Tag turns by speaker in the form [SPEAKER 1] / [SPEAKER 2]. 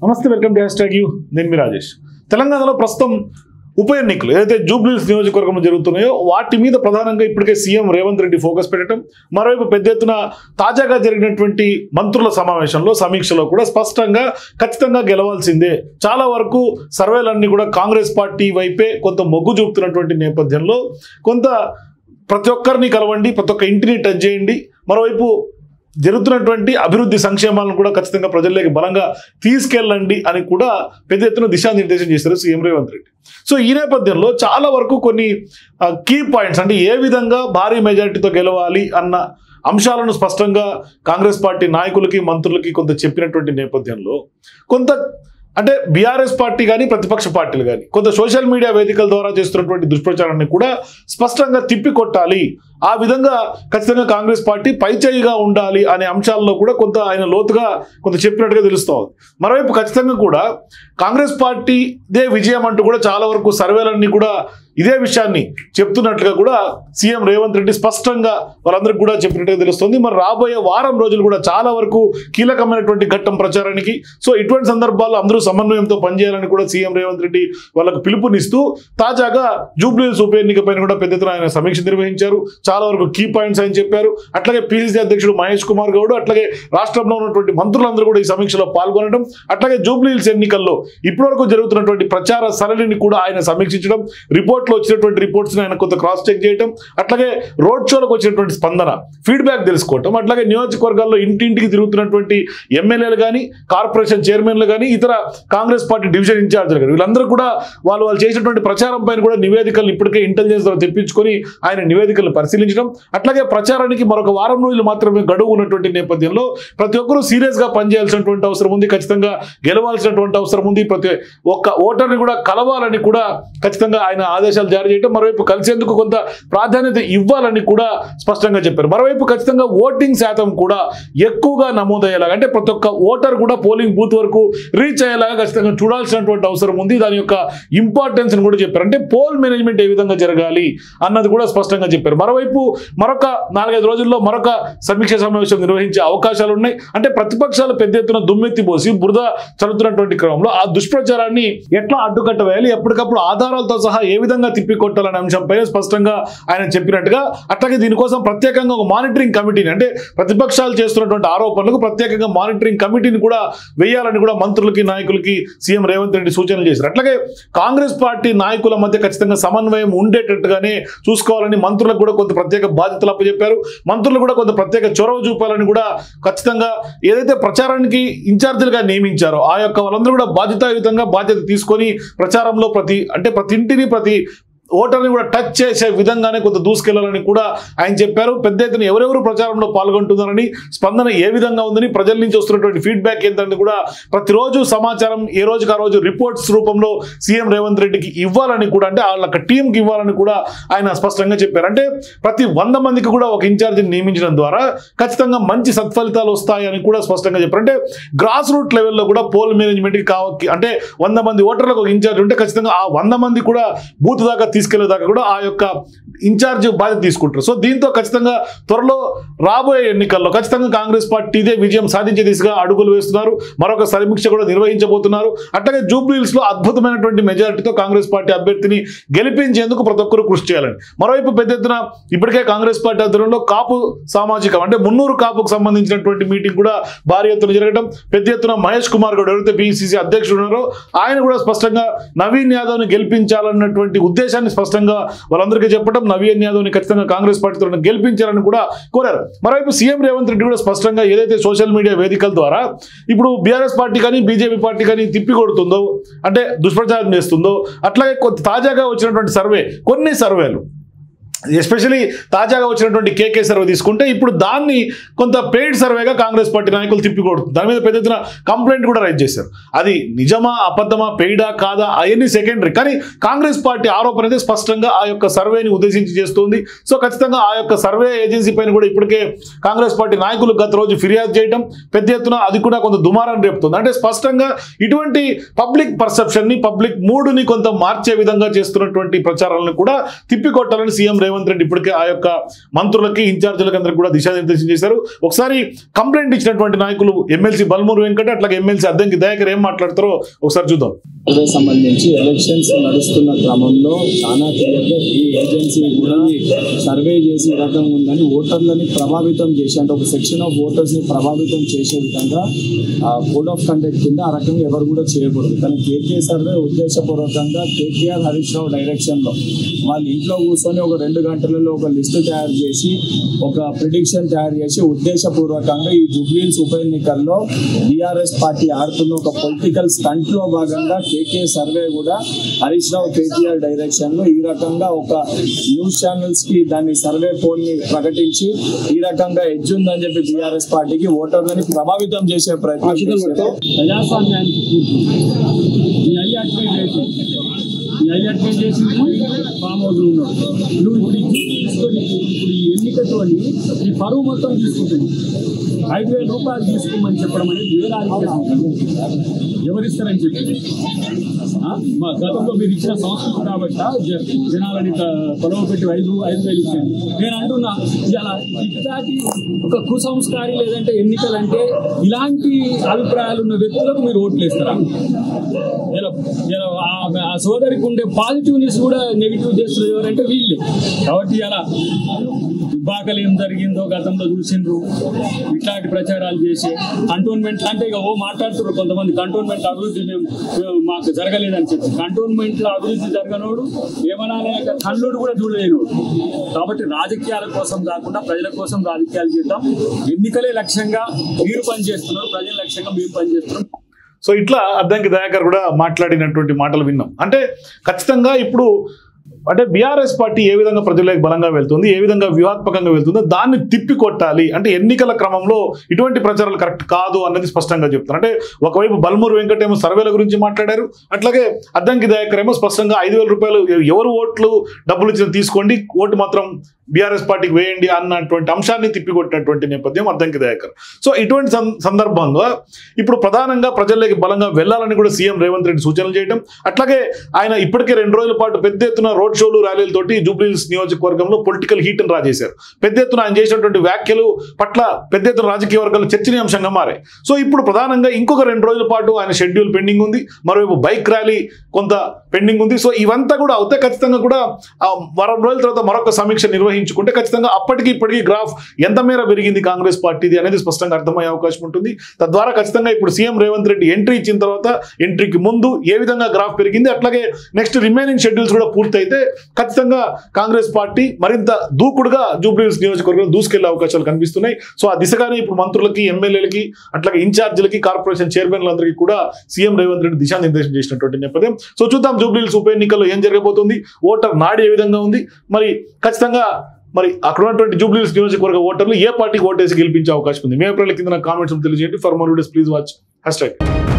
[SPEAKER 1] నమస్తే, welcome to hashtag you. నేను మీ రాజేష్. తెలంగాణలో ప్రస్తుతం ఉప ఎన్నికలు ఏదైతే జూబ్లీహిల్స్ నియోజకవర్గంలో జరుగుతున్నాయో వాటి మీద ప్రధానంగా ఇప్పటికే సీఎం రేవంత్ రెడ్డి ఫోకస్ పెట్టడం, మరోవైపు పెద్ద ఎత్తున తాజాగా జరిగినటువంటి మంత్రుల సమావేశంలో సమీక్షలో కూడా స్పష్టంగా ఖచ్చితంగా గెలవాల్సిందే, చాలా వరకు సర్వేలన్నీ కూడా కాంగ్రెస్ పార్టీ వైపే కొంత మొగ్గు చూపుతున్నటువంటి నేపథ్యంలో కొంత ప్రతి ఒక్కరిని కలవండి, ప్రతి ఒక్క ఇంటిని టచ్ చేయండి, మరోవైపు జరుగుతున్నటువంటి అభివృద్ధి సంక్షేమాలను కూడా ఖచ్చితంగా ప్రజల్లోకి బలంగా తీసుకెళ్ళండి అని కూడా పెద్ద ఎత్తున దిశానిర్దేశం చేశారు సీఎం రేవంత్ రెడ్డి. సో ఈ నేపథ్యంలో చాలా వరకు కొన్ని కీ పాయింట్స్, అంటే ఏ విధంగా భారీ మెజారిటీతో గెలవాలి అన్న అంశాలను స్పష్టంగా కాంగ్రెస్ పార్టీ నాయకులకి మంత్రులకి కొంత చెప్పినటువంటి నేపథ్యంలో కొంత అంటే బీఆర్ఎస్ పార్టీ కానీ ప్రతిపక్ష పార్టీలు కానీ కొంత సోషల్ మీడియా వేదికల ద్వారా చేస్తున్నటువంటి దుష్ప్రచారాన్ని కూడా స్పష్టంగా తిప్పికొట్టాలి, ఆ విధంగా ఖచ్చితంగా కాంగ్రెస్ పార్టీ పైచేయిగా ఉండాలి అనే అంశాల్లో కూడా కొంత ఆయన లోతుగా కొంత చెప్పినట్టుగా తెలుస్తోంది. మరోవైపు ఖచ్చితంగా కూడా కాంగ్రెస్ పార్టీదే విజయం అంటూ కూడా చాలా వరకు సర్వేలన్నీ కూడా ఇదే విషయాన్ని చెప్తున్నట్లుగా కూడా సీఎం రేవంత్ రెడ్డి స్పష్టంగా వాళ్ళందరికీ కూడా చెప్పినట్టుగా తెలుస్తుంది. మరి రాబోయే వారం రోజులు కూడా చాలా వరకు కీలకమైనటువంటి ఘట్టం ప్రచారానికి. సో ఇటువంటి సందర్భాల్లో అందరూ సమన్వయంతో పనిచేయాలని కూడా సీఎం రేవంత్ రెడ్డి వాళ్ళకు పిలుపునిస్తూ తాజాగా జూబ్లీహిల్స్ ఉప ఎన్నిక పైన కూడా పెద్ద ఎత్తున ఆయన సమీక్ష నిర్వహించారు. చాలా వరకు కీ పాయింట్స్ ఆయన చెప్పారు. అట్లాగే పిసిసి అధ్యక్షుడు మహేష్ కుమార్ గౌడ్, అట్లాగే రాష్ట్రంలో ఉన్నటువంటి మంత్రులందరూ కూడా ఈ సమీక్షలో పాల్గొనడం, అట్లాగే జూబ్లీహిల్స్ ఎన్నికల్లో ఇప్పటివరకు జరుగుతున్నటువంటి ప్రచార సరళిని కూడా ఆయన సమీక్షించడం, రిపోర్ట్లో వచ్చినటువంటి రిపోర్ట్స్ ఆయన కొంత క్రాస్ చెక్ చేయడం, అట్లాగే రోడ్ షోలకు వచ్చినటువంటి స్పందన ఫీడ్బ్యాక్ తెలుసుకోవటం, అట్లాగే నియోజకవర్గాల్లో ఇంటింటికి తిరుగుతున్నటువంటి ఎమ్మెల్యేలు కానీ కార్పొరేషన్ చైర్మన్లు కానీ ఇతర కాంగ్రెస్ పార్టీ డివిజన్ ఇన్ఛార్జీలు కానీ వీళ్ళందరూ కూడా వాళ్ళు చేసినటువంటి ప్రచారం పైన కూడా నివేదికలు ఇప్పటికే ఇంటెలిజెన్స్ ద్వారా తెప్పించుకొని ఆయన నివేదికలను పరిశీలించడం, అట్లాగే ప్రచారానికి మరొక వారం రోజులు మాత్రమే గడువు ఉన్నటువంటి నేపథ్యంలో ప్రతి ఒక్కరూ సీరియస్గా పనిచేయాల్సినటువంటి అవసరం ఉంది, ఖచ్చితంగా గెలవాల్సినటువంటి అవసరం ఉంది, ప్రతి ఒక్క ఓటర్ని కూడా కలవాలని కూడా ఖచ్చితంగా ఆయన ఆదేశాలు జారీ చేయడం, మరోవైపు కలిసేందుకు కొంత ప్రాధాన్యత ఇవ్వాలని కూడా స్పష్టంగా చెప్పారు. మరోవైపు ఖచ్చితంగా ఓటింగ్ శాతం కూడా ఎక్కువగా నమోదయ్యేలాగా, అంటే ప్రతి ఒక్క ఓటర్ కూడా పోలింగ్ బూత్ వరకు రీచ్ అయ్యేలాగా ఖచ్చితంగా చూడాల్సినటువంటి అవసరం ఉంది, దాని యొక్క ఇంపార్టెన్స్ కూడా చెప్పారు. అంటే పోల్ మేనేజ్మెంట్ ఏ విధంగా జరగాలి అన్నది కూడా స్పష్టంగా చెప్పారు. మరోవైపు మరొక 4-5 రోజుల్లో మరొక సమీక్ష సమావేశం నిర్వహించే అవకాశాలు ఉన్నాయి. అంటే ప్రతిపక్షాలు పెద్ద ఎత్తున దుమ్మెత్తి పోసి బురద చల్లుతున్నటువంటి క్రమంలో ఆ దుష్ప్రచారాన్ని ఎట్లా అడ్డుకట్ట వేయాలి, ఎప్పటికప్పుడు ఆధారాలతో సహా ఏ విధంగా తిప్పికొట్టాలనే అంశంపై స్పష్టంగా ఆయన చెప్పినట్టుగా, అట్లాగే దీనికోసం ప్రత్యేకంగా ఒక మానిటరింగ్ కమిటీని, అంటే ప్రతిపక్షాలు చేస్తున్నటువంటి ఆరోపణలకు ప్రత్యేకంగా మానిటరింగ్ కమిటీని కూడా వేయాలని కూడా మంత్రులకి నాయకులకి సీఎం రేవంత్ రెడ్డి సూచనలు చేశారు. అట్లాగే కాంగ్రెస్ పార్టీ నాయకుల మధ్య ఖచ్చితంగా సమన్వయం ఉండేటట్టుగానే చూసుకోవాలని మంత్రులకు కూడా కొంత ప్రత్యేక బాధ్యతలు అప్పచెప్పారు. మంత్రులు కూడా కొంత ప్రత్యేక చొరవ చూపాలని కూడా ఖచ్చితంగా ఏదైతే ప్రచారానికి ఇన్ఛార్జీలుగా నియమించారో ఆ యొక్క వాళ్ళందరూ కూడా బాధ్యతాయుతంగా బాధ్యత తీసుకొని ప్రచారంలో ప్రతి ఇంటిని ప్రతి ఓటర్ని కూడా టచ్ చేసే విధంగానే కొంత దూసుకెళ్లాలని కూడా ఆయన చెప్పారు. పెద్ద ఎత్తున ఎవరెవరు ప్రచారంలో పాల్గొంటున్నారని, స్పందన ఏ విధంగా ఉందని, ప్రజల నుంచి వస్తున్నటువంటి ఫీడ్బ్యాక్ ఏంటని కూడా ప్రతిరోజు సమాచారం ఏ రోజుకి ఆ రోజు రిపోర్ట్స్ రూపంలో సీఎం రేవంత్ రెడ్డికి ఇవ్వాలని కూడా, అంటే వాళ్ళ టీంకి ఇవ్వాలని కూడా ఆయన స్పష్టంగా చెప్పారు. అంటే ప్రతి 100 మందికి కూడా ఒక ఇన్ఛార్జిని నియమించడం ద్వారా ఖచ్చితంగా మంచి సత్ఫలితాలు వస్తాయని కూడా స్పష్టంగా చెప్పారు. అంటే గ్రాస్ రూట్ లెవెల్లో కూడా పోల్ మేనేజ్మెంట్కి అంటే 100 మంది ఓటర్లకు ఒక ఇన్ఛార్జ్ ఉంటే ఖచ్చితంగా ఆ 100 మంది కూడా బూత్ దాకా తీసుకెళ్లేదాకా కూడా ఆ యొక్క ఇన్ఛార్జ్ బాధ్యత తీసుకుంటారు. సో దీంతో ఖచ్చితంగా త్వరలో రాబోయే ఎన్నికల్లో ఖచ్చితంగా కాంగ్రెస్ పార్టీదే విజయం సాధించే దిశగా అడుగులు వేస్తున్నారు. మరొక సమీక్ష కూడా నిర్వహించబోతున్నారు. అట్లాగే జూబ్లీహిల్స్ లో అద్భుతమైనటువంటి మెజారిటీతో కాంగ్రెస్ పార్టీ అభ్యర్థిని గెలిపించేందుకు ప్రతి ఒక్కరు కృషి చేయాలని, మరోవైపు పెద్ద ఎత్తున ఇప్పటికే కాంగ్రెస్ పార్టీ ఆధ్వర్యంలో కాపు సామాజికం, అంటే మున్నూరు కాపుకు సంబంధించినటువంటి మీటింగ్ కూడా భారీ ఎత్తున జరగడం, పెద్ద ఎత్తున మహేష్ కుమార్ గౌడ్ ఎవరైతే పిసిసి అధ్యక్షుడు ఉన్నారో ఆయన కూడా స్పష్టంగా నవీన్ యాదవ్ని గెలిపించాలన్నటువంటి ఉద్దేశాన్ని స్పష్టంగా వాళ్ళందరికీ చెప్పడం, నవీన్ యాదవ్ని ఖచ్చితంగా కాంగ్రెస్ పార్టీతో గెలిపించాలని కూడా కోరారు. మరోవైపు సీఎం రేవంత్ రెడ్డి కూడా స్పష్టంగా ఏదైతే సోషల్ మీడియా వేదికల ద్వారా ఇప్పుడు బీఆర్ఎస్ పార్టీ కానీ బీజేపీ పార్టీ కానీ తిప్పి కొడుతుందో, అంటే దుష్ప్రచారం చేస్తుందో, అట్లాగే తాజాగా వచ్చినటువంటి కొన్ని సర్వేలు ఎస్పెషలీ తాజాగా వచ్చినటువంటి కేకే సర్వే తీసుకుంటే ఇప్పుడు దాన్ని కొంత పెయిడ్ సర్వేగా కాంగ్రెస్ పార్టీ నాయకులు తిప్పికొడుతుంది. దాని మీద పెద్ద ఎత్తున కంప్లైంట్ కూడా రైజ్ చేశారు. అది నిజమా అబద్ధమా పెయిడా కాదా అవన్నీ సెకండరీ, కానీ కాంగ్రెస్ పార్టీ ఆరోపణ అయితే స్పష్టంగా ఆ యొక్క సర్వేని ఉద్దేశించి చేస్తుంది. సో ఖచ్చితంగా ఆ యొక్క సర్వే ఏజెన్సీ పైన కూడా ఇప్పటికే కాంగ్రెస్ పార్టీ నాయకులు గత రోజు ఫిర్యాదు చేయడం పెద్ద ఎత్తున అది కూడా కొంత దుమారాన్ని రేపుతుంది. అంటే స్పష్టంగా ఇటువంటి పబ్లిక్ పర్సెప్షన్ని పబ్లిక్ మూడ్ని కొంత మార్చే విధంగా చేస్తున్నటువంటి ప్రచారాలను కూడా తిప్పికొట్టాలని సీఎం రేవంత్ రెడ్డి ఇప్పటికే ఆ యొక్క మంత్రులకి ఇన్ఛార్జీలకు అందరికి కూడా దిశానిర్దేశం చేశారు. ఒకసారి కంప్లైంట్ ఇచ్చినటువంటి నాయకులు ఎమ్మెల్సీ బల్మూరు వెంకట అట్లాగే ఎమ్మెల్సీ అద్దంకి దయాకర్ ఏం మాట్లాడతారో ఒకసారి చూద్దాం.
[SPEAKER 2] సంబంధించి ఎలక్షన్స్ నడుస్తున్న క్రమంలో చాలా క్లియర్గా ఈ ఏజెన్సీ కూడా సర్వే చేసి ఈ రకంగా ఉందని ఓటర్లని ప్రభావితం చేసి అంటే ఒక సెక్షన్ ఆఫ్ ఓటర్స్ ని ప్రభావితం చేసే విధంగా కోడ్ ఆఫ్ కండక్ట్ కింద ఆ రకంగా ఎవరు కూడా చేయకూడదు. కానీ కేకే సర్వే ఉద్దేశపూర్వకంగా కేటీఆర్ హరీష్ రావు డైరెక్షన్ లో వాళ్ళ ఇంట్లో కూర్చొని ఒక 2 గంటలలో ఒక లిస్టు తయారు చేసి ఒక ప్రిడిక్షన్ తయారు చేసి ఉద్దేశపూర్వకంగా ఈ జూబ్లీహిల్స్ ఉప ఎన్నికల్లో బీఆర్ఎస్ పార్టీ ఆడుతున్న ఒక పొలిటికల్ స్టంట్ లో భాగంగా కేకే సర్వే కూడా హరీష్ రావు కేటీఆర్ డైరెక్షన్ లో ఈ రకంగా ఒక న్యూస్ ఛానల్స్ కి దాన్ని సర్వే పోల్ ని ప్రకటించి ఈ రకంగా ఎడ్జ్ ఉందని చెప్పి బీఆర్ఎస్ పార్టీకి ఓటర్లని ప్రభావితం చేసే ప్రయత్నం చేశారు. ప్రజాస్వామ్యానికి చేసి ఫామ్ హౌస్ ఉన్నాడు. నువ్వు ఇప్పుడు ఈ ఎన్నికతో ఈ పరువు మొత్తం తీసుకుంటుంది. 5,000 రూపాయలు తీసుకోమని చెప్పడం అనేది ఎవరిస్తారని చెప్పి మా గతంలో మీరు ఇచ్చిన సంస్కృతి కాబట్టి జనాలని పొలవ పెట్టి 5,000 ఇచ్చాను. నేను అంటున్నా ఇలా ఇట్లాంటి ఒక కుసంస్కారి లేదంటే ఎన్నికలంటే ఇలాంటి అభిప్రాయాలు ఉన్న వ్యక్తులకు మీరు ఓట్లు వేస్తారా? ఆ సోదరికి ఉండే పాజిటివ్నెస్ కూడా నెగిటివ్ చేస్తున్నారు ఎవరంటే వీళ్ళే. కాబట్టి ఇలా దుబ్బాకలు ఏం జరిగిందో గతంలో చూసిండ్రు. ఇట్లాంటి ప్రచారాలు చేసి కంటోన్మెంట్ అంటే ఇక మాట్లాడుతున్నారు కొంతమంది కంటోన్మెంట్ అభివృద్ధి మాకు జరగలేదని చెప్పి. కంటోన్మెంట్ లో అభివృద్ధి జరగనోడు ఏమన్నా కళ్ళోడు కూడా చూడలేనోడు. కాబట్టి రాజకీయాల కోసం కాకుండా ప్రజల కోసం రాజకీయాలు చేద్దాం. ఎన్నికలే లక్ష్యంగా మీరు పనిచేస్తున్నారు, ప్రజల లక్ష్యంగా మేము పనిచేస్తున్నాం.
[SPEAKER 1] సో ఇట్లా అద్దంకి దయాకర్ కూడా మాట్లాడినటువంటి మాటలు విన్నాం. అంటే ఖచ్చితంగా ఇప్పుడు అంటే బీఆర్ఎస్ పార్టీ ఏ విధంగా ప్రజలకు బలంగా వెళ్తుంది, ఏ విధంగా వ్యూహాత్మకంగా వెళ్తుందో దాన్ని తిప్పి కొట్టాలి. అంటే ఎన్నికల క్రమంలో ఇటువంటి ప్రచారాలు కరెక్ట్ కాదు అన్నది స్పష్టంగా చెప్తారు. అంటే ఒకవైపు బల్మూరు వెంకట ఏమో సర్వేల గురించి మాట్లాడారు, అట్లాగే అద్దంకి దయాకర్ ఏమో స్పష్టంగా 5,000 రూపాయలు ఎవరు ఓట్లు డబ్బులు ఇచ్చిన తీసుకోండి, ఓటు మాత్రం బీఆర్ఎస్ పార్టీకి వేయండి అన్నటువంటి అంశాన్ని తిప్పికొట్టినటువంటి నేపథ్యం అద్దంకి దయాకర్. సో ఇటువంటి సందర్భంగా ఇప్పుడు ప్రధానంగా ప్రజల్లోకి బలంగా వెళ్లాలని కూడా సీఎం రేవంత్ రెడ్డి సూచనలు చేయడం, అట్లాగే ఆయన ఇప్పటికే 2 రోజుల పాటు పెద్ద ఎత్తున రోడ్ షోలు ర్యాలీలతోటి జూబ్లీహిల్స్ నియోజకవర్గంలో పొలిటికల్ హీట్ని రాజేశారు. పెద్ద ఎత్తున ఆయన చేసినటువంటి వ్యాఖ్యలు పట్ల పెద్ద ఎత్తున రాజకీయ వర్గాలు చర్చనీయాంశంగా మారాయి. సో ఇప్పుడు ప్రధానంగా ఇంకొక 2 రోజుల పాటు ఆయన షెడ్యూల్ పెండింగ్ ఉంది, మరోవైపు బైక్ ర్యాలీ కొంత పెండింగ్ ఉంది. సో ఇవంతా కూడా అవుతే ఖచ్చితంగా కూడా వారం రోజుల తర్వాత మరొక సమీక్ష నిర్వహించుకుంటే ఖచ్చితంగా అప్పటికి ఇప్పటికీ గ్రాఫ్ ఎంత మేర పెరిగింది కాంగ్రెస్ పార్టీది అనేది స్పష్టంగా అర్థమయ్యే అవకాశం ఉంటుంది. తద్వారా ఖచ్చితంగా ఇప్పుడు సీఎం రేవంత్ రెడ్డి ఎంట్రీ ఇచ్చిన తర్వాత ఎంట్రీకి ముందు ఏ విధంగా గ్రాఫ్ పెరిగింది, అట్లాగే నెక్స్ట్ రిమైనింగ్ షెడ్యూల్స్ కూడా పూర్తయితే ఖచ్చితంగా కాంగ్రెస్ పార్టీ మరింత దూకుడుగా జూబ్లీహిల్స్ నియోజకవర్గం దూసుకెళ్లే అవకాశాలు కనిపిస్తున్నాయి. సో ఆ దిశగానే ఇప్పుడు మంత్రులకి, ఎమ్మెల్యేలకి, అట్లాగే ఇన్ఛార్జీలకి, కార్పొరేషన్ చైర్మన్లందరికీ కూడా సీఎం రేవంత్ రెడ్డి దిశానిర్దేశం చేసినటువంటి నేపథ్యం. సో చూద్దాం జూబ్లీహిల్స్ ఉప ఎన్నికల్లో ఏం జరగబోతుంది, ఓటర్ నాడి ఏ విధంగా ఉంది, మరి ఖచ్చితంగా మరి అక్కడ ఉన్నటువంటి జూబ్లీహిల్స్ నియోజకవర్గ ఓటర్లు ఏ పార్టీకి ఓటేసి గెలిపించే అవకాశం ఉంది. మీ అభిప్రాయాల కింద కామెంట్స్ తెలియజేయండి. For more videos please watch #.